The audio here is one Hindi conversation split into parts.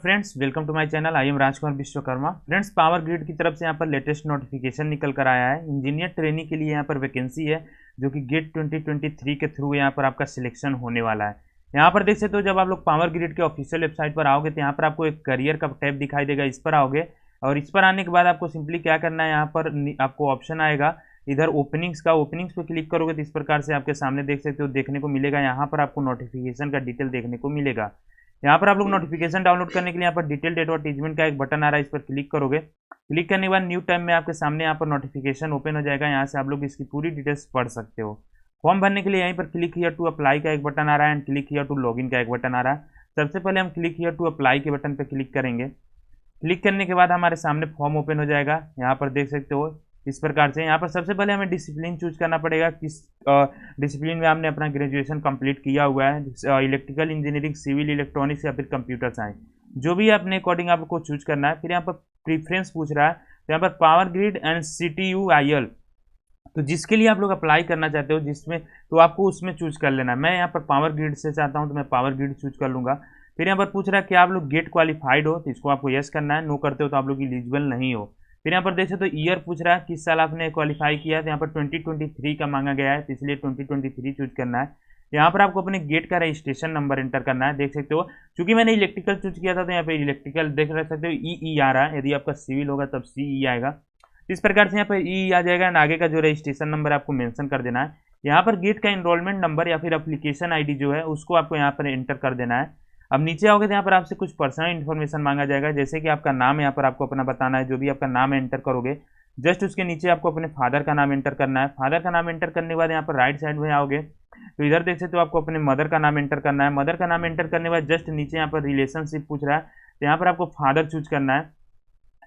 Friends, welcome to my channel. I am Rajkumar Vishwakarma. Friends, Power Grid की तरफ से यहाँ पर लेटेस्ट नोटिफिकेशन निकल कर आया है। इंजीनियर ट्रेनिंग के लिए यहाँ पर वैकेंसी है, जो कि गेट 2023 के थ्रू यहाँ पर आपका सिलेक्शन होने वाला है। यहाँ पर देख सकते हो, जब आप लोग पावर ग्रिड के ऑफिशियल वेबसाइट पर आओगे तो यहाँ पर आपको एक करियर का टैब दिखाई देगा। इस पर आओगे और इस पर आने के बाद आपको सिंपली क्या करना है, यहाँ पर आपको ऑप्शन आएगा इधर ओपनिंग्स का। ओपनिंग्स पे क्लिक करोगे तो इस प्रकार से आपके सामने देख सकते हो, देखने को मिलेगा। यहाँ पर आपको नोटिफिकेशन का डिटेल देखने को मिलेगा। यहाँ पर आप लोग नोटिफिकेशन डाउनलोड करने के लिए यहाँ पर डिटेल एडवर्टीजमेंट का एक बटन आ रहा है, इस पर क्लिक करोगे। क्लिक करने के बाद न्यू टाइम में आपके सामने यहाँ पर नोटिफिकेशन ओपन हो जाएगा। यहाँ से आप लोग इसकी पूरी डिटेल्स पढ़ सकते हो। फॉर्म भरने के लिए यहीं पर क्लिक हियर टू अप्लाई का एक बटन आ रहा है and click here to login का एक बटन आ रहा है। सबसे पहले हम क्लिक हियर टू अप्लाई के बटन पर क्लिक करेंगे। क्लिक करने के बाद हमारे सामने फॉर्म ओपन हो जाएगा। यहाँ पर देख सकते हो इस प्रकार से। यहाँ पर सबसे पहले हमें डिसिप्लिन चूज करना पड़ेगा, किस डिसिप्लिन में आपने अपना ग्रेजुएशन कंप्लीट किया हुआ है। इलेक्ट्रिकल इंजीनियरिंग, सिविल इलेक्ट्रॉनिक्स या फिर कंप्यूटर साइंस, जो भी अपने अकॉर्डिंग आपको चूज करना है। फिर यहाँ पर प्रीफ्रेंस पूछ रहा है, तो यहाँ पर पावर ग्रिड एंड CTU-IL, तो जिसके लिए आप लोग अप्लाई करना चाहते हो जिसमें, तो आपको उसमें चूज कर लेना है। मैं यहाँ पर पावर ग्रिड से चाहता हूँ तो मैं पावर ग्रिड चूज कर लूँगा। फिर यहाँ पर पूछ रहा है कि आप लोग गेट क्वालिफाइड हो, तो इसको आपको यस करना है। नो करते हो तो आप लोग एलिजिबल नहीं हो। फिर यहाँ पर देख सकते हो ईयर पूछ रहा है किस साल आपने क्वालिफाई किया है, तो यहाँ पर 2023 का मांगा गया है, तो इसलिए 2023 चूज करना है। यहाँ पर आपको अपने गेट का रजिस्ट्रेशन नंबर एंटर करना है। देख सकते हो, चूंकि मैंने इलेक्ट्रिकल चूज किया था तो यहाँ पे इलेक्ट्रिकल देख सकते हो EE आ रहा है। यदि आपका सिविल होगा तब CE आएगा। इस प्रकार से यहाँ पर EE आ जाएगा एंड आगे का जो रजिस्ट्रेशन नंबर आपको मेंशन कर देना है। यहाँ पर गेट का एनरोलमेंट नंबर या फिर एप्लीकेशन ID जो है उसको आपको यहाँ पर एंटर कर देना है। अब नीचे आओगे तो यहाँ पर आपसे कुछ पर्सनल इन्फॉर्मेशन मांगा जाएगा, जैसे कि आपका नाम यहाँ पर आपको अपना बताना है। जो भी आपका नाम एंटर करोगे, जस्ट उसके नीचे आपको अपने फादर का नाम एंटर करना है। फादर का नाम एंटर करने के बाद यहाँ पर राइट साइड में आओगे तो इधर देख सकते हो आपको अपने मदर का नाम एंटर करना है। मदर का नाम एंटर करने के बाद जस्ट नीचे यहाँ पर रिलेशनशिप पूछ रहा है, तो यहाँ पर आपको फादर चूज करना है।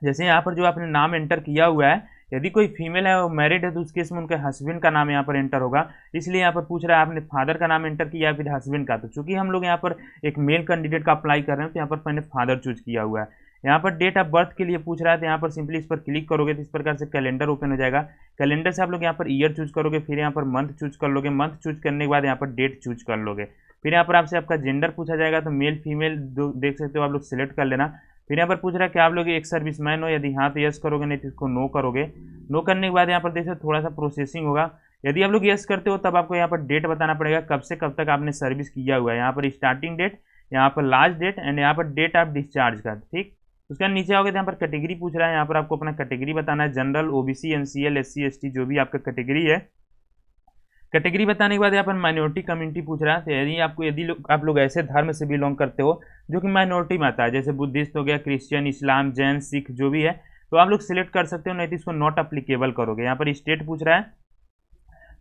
जैसे यहाँ पर जो आपने नाम एंटर किया हुआ है, यदि कोई फीमेल है वो मैरिड है तो उस केस में उनके हस्बैंड का नाम यहाँ पर एंटर होगा। इसलिए यहाँ पर पूछ रहा है आपने फादर का नाम एंटर किया या फिर हस्बैंड का। तो चूंकि हम लोग यहाँ पर एक मेल कैंडिडेट का अप्लाई कर रहे हैं तो यहाँ पर मैंने फादर चूज किया हुआ है। यहाँ पर डेट ऑफ बर्थ के लिए पूछ रहा है, तो यहाँ पर सिंपली इस पर क्लिक करोगे तो इस प्रकार से कैलेंडर ओपन हो जाएगा। कैलेंडर से आप लोग यहाँ पर ईयर चूज करोगे, फिर यहाँ पर मंथ चूज कर लोगे। मंथ चूज करने के बाद यहाँ पर डेट चूज कर लोगे। फिर यहाँ पर आपसे आपका जेंडर पूछा जाएगा, तो मेल फीमेल देख सकते हो आप लोग सिलेक्ट कर लेना। फिर यहाँ पर पूछ रहा है कि आप लोग एक सर्विसमैन हो, यदि हाँ तो यस करोगे, नहीं तो इसको नो करोगे। नो करने के बाद यहाँ पर देखो थोड़ा सा प्रोसेसिंग होगा। यदि आप लोग यस करते हो तब आपको यहाँ पर डेट बताना पड़ेगा, कब से कब तक आपने सर्विस किया हुआ है। यहाँ पर स्टार्टिंग डेट, यहाँ पर लास्ट डेट एंड यहाँ पर डेट ऑफ डिस्चार्ज का। ठीक, उसके नीचे आओगे तो यहाँ पर कैटेगरी पूछ रहा है। यहाँ पर आपको अपना कैटेगरी बताना है, general, OBC, NCL, SC, ST, जो भी आपका कैटेगरी है। कैटेगरी बताने के बाद यहाँ पर माइनॉरिटी कम्युनिटी पूछ रहा है, तो यदि आप लोग ऐसे धर्म से बिलोंग करते हो जो कि माइनॉरिटी में आता है, जैसे बुद्धिस्ट हो गया, क्रिश्चियन, इस्लाम, जैन, सिख, जो भी है, तो आप लोग सिलेक्ट कर सकते हो, नहीं तो इसको नॉट अप्लीकेबल करोगे। यहाँ पर स्टेट पूछ रहा है,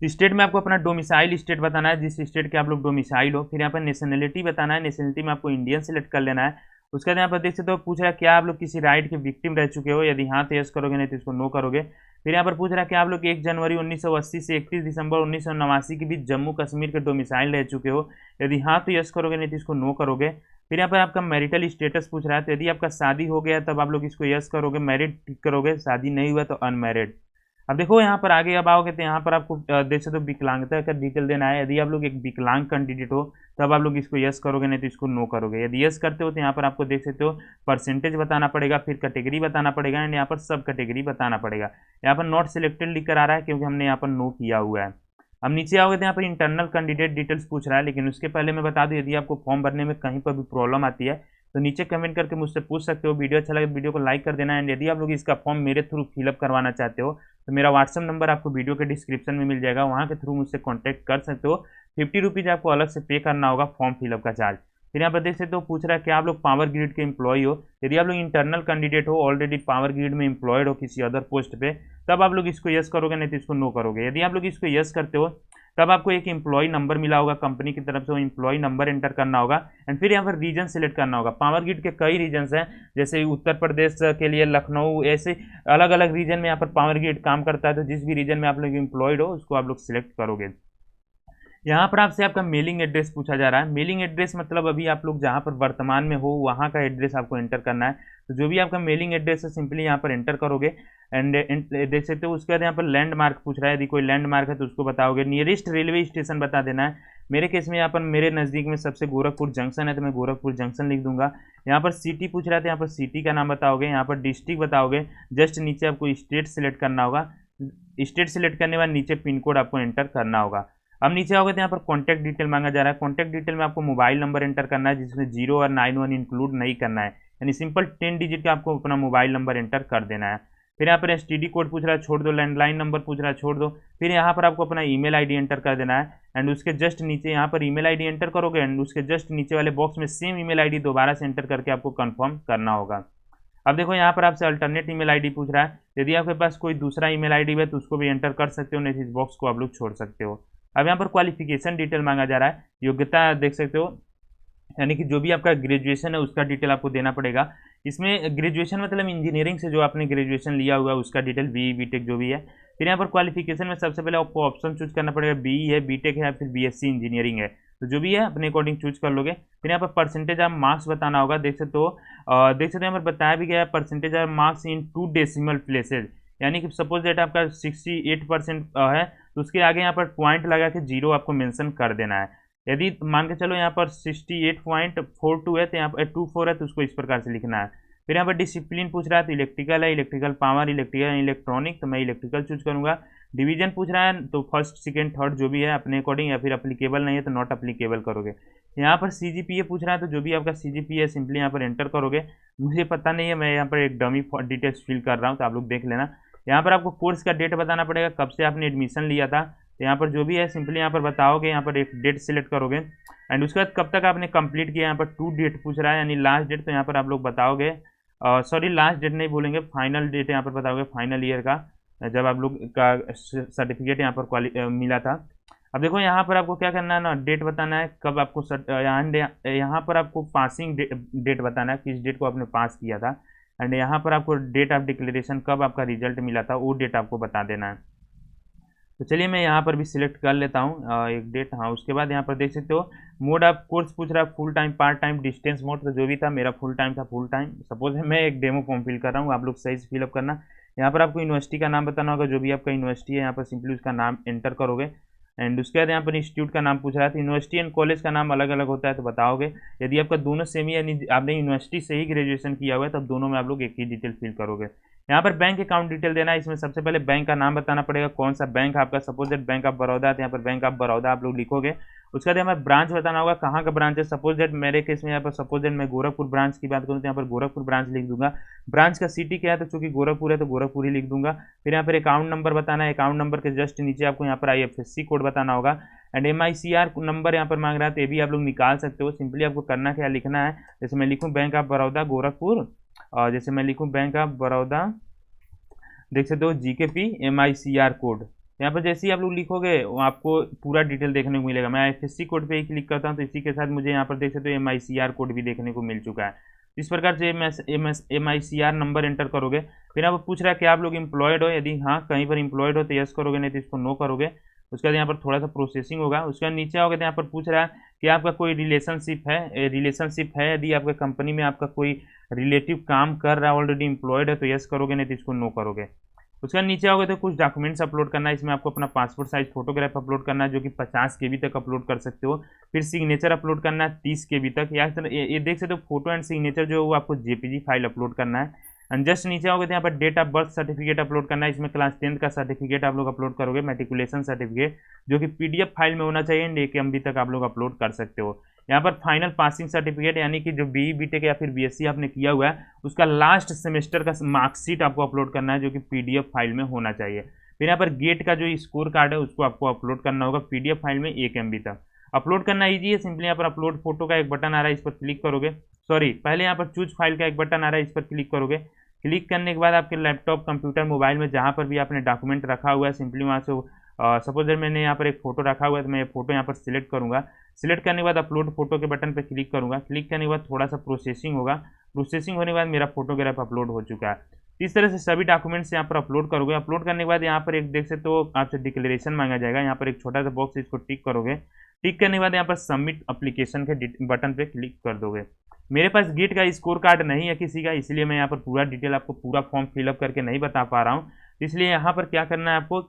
स्टेट में आपको अपना डोमिसाइल स्टेट बताना है, जिस स्टेट के आप लोग डोमिसाइल हो। फिर यहाँ पर नेशनलिटी बताना है, नेशनलिटी में आपको इंडियन सेलेक्ट कर लेना है। उसके बाद यहाँ पर देख सकते हो पूछ रहा है क्या आप लोग किसी राइट के विक्टिम रह चुके हो, यदि हाँ तो यस करोगे, नहीं तो इसको नो करोगे। फिर यहाँ पर पूछ रहा है कि आप लोग 1 जनवरी 1980 से 31 दिसंबर 1989 के बीच जम्मू कश्मीर के डोमिसाइल रह चुके हो, यदि हाँ तो यस करोगे, नहीं तो इसको नो करोगे। फिर यहाँ पर आपका मैरिटल स्टेटस पूछ रहा है, तो यदि आपका शादी हो गया तब आप लोग इसको यस करोगे, मैरिड टिक करोगे, शादी नहीं हुआ तो अनमैरिड। अब देखो यहाँ पर आगे अब आओगे तो यहाँ पर आपको देख सकते हो विकलांगता का डिटेल देना है। यदि आप लोग एक विकलांग कैंडिडेट हो तब आप लोग इसको यस करोगे, नहीं तो इसको नो करोगे। यदि यस करते हो तो यहाँ पर आपको देख सकते हो परसेंटेज बताना पड़ेगा, फिर कैटेगरी बताना पड़ेगा एंड यहाँ पर सब कैटेगरी बताना पड़ेगा। यहाँ पर नॉट सिलेक्टेड लिख कर आ रहा है क्योंकि हमने यहाँ पर नो किया हुआ है। अब नीचे आओगे तो यहाँ पर इंटरनल कैंडिडेट डिटेल्स पूछ रहा है, लेकिन उसके पहले मैं बता दूँ, यदि आपको फॉर्म भरने में कहीं पर भी प्रॉब्लम आती है तो नीचे कमेंट करके मुझसे पूछ सकते हो। वीडियो अच्छा लगे वीडियो को लाइक कर देना एंड यदि आप लोग इसका फॉर्म मेरे थ्रू फिलअप करवाना चाहते हो तो मेरा व्हाट्सअप नंबर आपको वीडियो के डिस्क्रिप्शन में मिल जाएगा, वहाँ के थ्रू मुझसे कॉन्टैक्ट कर सकते हो। 50 रुपीज़ आपको अलग से पे करना होगा फॉर्म फिलअप का चार्ज। फिर यहाँ पर देख सकते हो पूछ रहा है कि आप लोग पावर ग्रिड के एम्प्लॉय हो, यदि आप लोग इंटरनल कैंडिडेट हो, ऑलरेडी पावर ग्रिड में एम्प्लॉयड हो किसी अदर पोस्ट पे, तब आप लोग इसको यस करोगे, नहीं तो इसको नो करोगे। यदि आप लोग इसको यस करते हो तब आपको एक एम्प्लॉय नंबर मिला होगा कंपनी की तरफ से, वो एम्प्लॉय नंबर एंटर करना होगा एंड फिर यहाँ पर रीजन सेलेक्ट करना होगा। पावर ग्रिड के कई रीजन्स हैं, जैसे उत्तर प्रदेश के लिए लखनऊ, ऐसे अलग अलग रीजन में यहाँ पर पावर ग्रिड काम करता है। तो जिस भी रीजन में आप लोग एम्प्लॉयड हो उसको आप लोग सिलेक्ट करोगे। यहाँ पर आपसे आपका मेलिंग एड्रेस पूछा जा रहा है। मेलिंग एड्रेस मतलब अभी आप लोग जहाँ पर वर्तमान में हो वहाँ का एड्रेस आपको एंटर करना है। तो जो भी आपका मेलिंग एड्रेस है सिंपली यहाँ पर एंटर करोगे एंड देख सकते हो। उसके बाद यहाँ पर लैंडमार्क पूछ रहा है, यदि कोई लैंडमार्क है तो उसको बताओगे। नियरेस्ट रेलवे स्टेशन बता देना है। मेरे केस में यहाँ पर मेरे नज़दीक में सबसे गोरखपुर जंक्शन है, तो मैं गोरखपुर जंक्शन लिख दूंगा। यहाँ पर सिटी पूछ रहा था, यहाँ पर सिटी का नाम बताओगे, यहाँ पर डिस्ट्रिक्ट बताओगे, जस्ट नीचे आपको स्टेट सेलेक्ट करना होगा। स्टेट सेलेक्ट करने के बाद नीचे पिन कोड आपको एंटर करना होगा। अब नीचे आओगे तो यहाँ पर कॉन्टैक्ट डिटेल मांगा जा रहा है। कॉन्टैक्ट डिटेल में आपको मोबाइल नंबर एंटर करना है, जिसमें 0 और 91 इंक्लूड नहीं करना है, यानी सिंपल 10 डिजिट का आपको अपना मोबाइल नंबर एंटर कर देना है। फिर यहाँ पर एसटीडी कोड पूछ रहा है, छोड़ दो। लैंडलाइन नंबर पूछ रहा है, छोड़ दो। फिर यहाँ पर आपको अपना ईमेल आईडी एंटर कर देना है, एंड उसके जस्ट नीचे यहाँ पर ईमेल आईडी एंटर करोगे, एंड उसके जस्ट नीचे वाले बॉक्स में सेम ईमेल आईडी दोबारा से एंटर करके आपको कंफर्म करना होगा। अब देखो यहाँ पर आपसे अल्टरनेट ईमेल आईडी पूछ रहा है, यदि आपके पास कोई दूसरा ईमेल आईडी है तो उसको भी एंटर कर सकते हो, नहीं इस बॉक्स को आप लोग छोड़ सकते हो। अब यहाँ पर क्वालिफिकेशन डिटेल मांगा जा रहा है, योग्यता देख सकते हो, यानी कि जो भी आपका ग्रेजुएशन है उसका डिटेल आपको देना पड़ेगा। इसमें ग्रेजुएशन मतलब इंजीनियरिंग से जो आपने ग्रेजुएशन लिया हुआ है उसका डिटेल, बीई बीटेक जो भी है। फिर यहाँ पर क्वालिफिकेशन में सबसे पहले आपको ऑप्शन चूज करना पड़ेगा, बीई है, बीटेक है या फिर बीएससी इंजीनियरिंग है, तो जो भी है अपने अकॉर्डिंग चूज कर लोगे। फिर यहाँ पर परसेंटेज ऑफ मार्क्स बताना होगा, देख सकते हो यहाँ पर बताया भी गया है percentage of marks in 2 decimal places, यानी कि सपोज डेट आपका 68% है तो उसके आगे यहाँ पर पॉइंट लगा के 0 आपको मेंशन कर देना है। यदि मान के चलो यहाँ पर 68.42 है तो यहाँ पर 24 है तो उसको इस प्रकार से लिखना है। फिर यहाँ पर डिसिप्लिन पूछ रहा है, तो इलेक्ट्रिकल है, इलेक्ट्रिकल पावर, इलेक्ट्रिकल इलेक्ट्रॉनिक, तो मैं इलेक्ट्रिकल चूज करूँगा। डिवीजन पूछ रहा है तो फर्स्ट सेकंड थर्ड जो भी है अपने अकॉर्डिंग, या फिर अप्लीकेबल नहीं है तो नॉट अप्लीकेबल करोगे। यहाँ पर सीजीपीए पूछ रहा है, तो जो भी आपका सीजीपीए है सिंपली यहाँ पर एंटर करोगे। मुझे पता नहीं है, मैं यहाँ पर एक डमी डिटेल्स फिल कर रहा हूँ तो आप लोग देख लेना। यहाँ पर आपको कोर्स का डेट बताना पड़ेगा, कब से आपने एडमिशन लिया था, तो यहाँ पर जो भी है सिंपली यहाँ पर बताओगे, यहाँ पर एक डेट सेलेक्ट करोगे, एंड उसके बाद कब तक आपने कंप्लीट किया। यहाँ पर 2 डेट पूछ रहा है, यानी लास्ट डेट, तो यहाँ पर आप लोग बताओगे, सॉरी लास्ट डेट नहीं बोलेंगे, फाइनल डेट यहाँ पर बताओगे, फाइनल ईयर का जब आप लोग का सर्टिफिकेट यहाँ पर मिला था। अब देखो यहाँ पर आपको क्या करना है ना, डेट बताना है कब आपको यहाँ पर आपको पासिंग डेट बताना है, किस डेट को आपने पास किया था, एंड यहाँ पर आपको डेट ऑफ डिक्लेरेशन कब आपका रिजल्ट मिला था वो डेट आपको बता देना है। तो चलिए मैं यहाँ पर भी सिलेक्ट कर लेता हूँ एक डेट। हाँ, उसके बाद यहाँ पर देख सकते हो मोड ऑफ कोर्स पूछ रहा है, full time, part time, distance mode, तो जो भी था मेरा फुल टाइम था, फुल टाइम। सपोज मैं एक डेमो फॉर्म फिल कर रहा हूँ, आप लोग सही से फिलअप करना। यहाँ पर आपको यूनिवर्सिटी का नाम बताना होगा, जो भी आपका यूनिवर्सिटी है यहाँ पर सिंपली उसका नाम एंटर करोगे, एंड उसके बाद यहाँ पर इंस्टीट्यूट का नाम पूछ रहा है, तो यूनिवर्सिटी एंड कॉलेज का नाम अलग अलग होता है तो बताओगे। यदि आपका दोनों सेम ही, यानी आपने यूनिवर्सिटी से ही ग्रेजुएशन किया हुआ है तब दोनों में आप लोग एक ही डिटेल फिल करोगे। यहाँ पर बैंक अकाउंट डिटेल देना है, इसमें सबसे पहले बैंक का नाम बताना पड़ेगा, कौन सा बैंक आपका, suppose that bank of Baroda है तो यहाँ पर बैंक ऑफ बड़ौदा आप लोग लिखोगे। उसके बाद हमें ब्रांच बताना होगा, कहाँ का ब्रांच है, सपोज दैट मेरे केस में यहाँ पर सपोज दैट मैं गोरखपुर ब्रांच की बात करूँ तो यहाँ पर गोरखपुर ब्रांच लिख दूंगा। ब्रांच का सिटी क्या है, तो चूंकि गोरखपुर है तो गोरखपुर ही लिख दूंगा। फिर यहाँ पर अकाउंट नंबर बताना है, अकाउंट नंबर के जस्ट नीचे आपको यहाँ पर IFSC कोड बताना होगा, एंड MICR नंबर यहाँ पर मांग रहा है तो ये भी आप लोग निकाल सकते हो। सिंपली आपको करना क्या लिखना है, जैसे मैं लिखूँ बैंक ऑफ बड़ौदा गोरखपुर, और जैसे मैं लिखूँ बैंक ऑफ बड़ौदा, देख सकते हो GKP MICR कोड, यहाँ पर जैसे ही आप लोग लिखोगे आपको पूरा डिटेल देखने को मिलेगा। मैं IFSC कोड पे ही क्लिक करता हूँ तो इसी के साथ मुझे यहाँ पर देख सकते हो MICR कोड भी देखने को मिल चुका है। इस प्रकार से MICR नंबर एंटर करोगे। फिर आप पूछ रहा है कि आप लोग एम्प्लॉयड हो, यदि हाँ कहीं पर एम्प्लॉयड हो तो यस करोगे, नहीं तो इसको नो करोगे। उसके बाद यहाँ पर थोड़ा सा प्रोसेसिंग होगा। उसके बाद नीचे आओगे तो यहाँ पर पूछ रहा है कि आपका कोई रिलेशनशिप है, यदि आपका कंपनी में आपका कोई रिलेटिव काम कर रहा है, ऑलरेडी एम्प्लॉयड है तो यस करोगे, नहीं तो इसको नो करोगे। उसके बाद नीचे आओगे तो कुछ डॉक्यूमेंट्स अपलोड करना है, इसमें आपको अपना पासपोर्ट साइज फोटोग्राफ अपलोड करना है जो कि 50 KB तक अपलोड कर सकते हो। फिर सिग्नेचर अपलोड करना है 30 KB तक, या ये देख सकते हो फोटो एंड सिग्नेचर जो है वो आपको JPG फाइल अपलोड करना है। एंड जस्ट नीचे आओगे तो यहाँ पर date of birth certificate upload करना है, इसमें क्लास 10th का सर्टिफिकेट आप लोग अपलोड करोगे, मेट्रिकुलेशन सर्टिफिकेट जो कि PDF फाइल में होना चाहिए, एंड 1 MB तक आप लोग अपलोड कर सकते हो। यहाँ पर फाइनल पासिंग सर्टिफिकेट, यानी कि जो BE BTech या फिर BSc आपने किया हुआ है उसका लास्ट सेमेस्टर का मार्कशीट आपको अपलोड करना है जो कि PDF फाइल में होना चाहिए। फिर यहाँ पर गेट का जो स्कोर कार्ड है उसको आपको अपलोड करना होगा PDF फाइल में 1 MB तक। अपलोड करना ईजी है, सिंपली यहाँ पर अपलोड फोटो का एक बटन आ रहा है, इस पर क्लिक करोगे, सॉरी पहले यहाँ पर चूज फाइल का एक बटन आ रहा है, इस पर क्लिक करोगे। क्लिक करने के बाद आपके लैपटॉप, कंप्यूटर, मोबाइल में जहाँ पर भी आपने डॉक्यूमेंट रखा हुआ है सिंपली वहाँ से सपोज मैंने यहाँ पर एक फोटो रखा हुआ है तो मैं ये फोटो यहाँ पर सिलेक्ट करूँगा। सिलेक्ट करने के बाद अपलोड फोटो के बटन पर क्लिक करूँगा। क्लिक करने के बाद थोड़ा सा प्रोसेसिंग होगा, प्रोसेसिंग होने के बाद मेरा फोटोग्राफ अपलोड हो चुका है। इस तरह से सभी डॉक्यूमेंट्स यहाँ पर अपलोड करोगे। अपलोड करने के बाद यहाँ पर एक देख सकते हो आपसे डिक्लेरेशन मांगा जाएगा, यहाँ पर एक छोटा सा बॉक्स इसको टिक करोगे। टिक करने के बाद यहाँ पर सबमिट एप्लीकेशन के बटन पे क्लिक कर दोगे। मेरे पास गेट का स्कोर कार्ड नहीं है किसी का, इसलिए मैं यहाँ पर पूरा डिटेल आपको पूरा फॉर्म फिलअप करके नहीं बता पा रहा हूँ। इसलिए यहाँ पर क्या करना है आपको,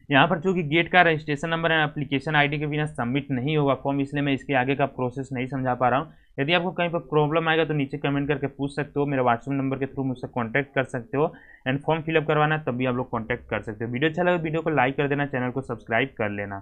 यहाँ पर चूंकि गेट का registration number and application ID के बिना सबमिट नहीं होगा फॉर्म, इसलिए मैं इसके आगे का प्रोसेस नहीं समझा पा रहा हूँ। यदि आपको कहीं पर प्रॉब्लम आएगा तो नीचे कमेंट करके पूछ सकते हो, मेरे व्हाट्सएप नंबर के थ्रू मुझसे कॉन्टैक्ट कर सकते हो। एंड फॉर्म फिलअप करवाना है तब भी आप लोग कॉन्टैक्ट कर सकते हो। वीडियो अच्छा लगे वीडियो को लाइक कर देना, चैनल को सब्सक्राइब कर लेना।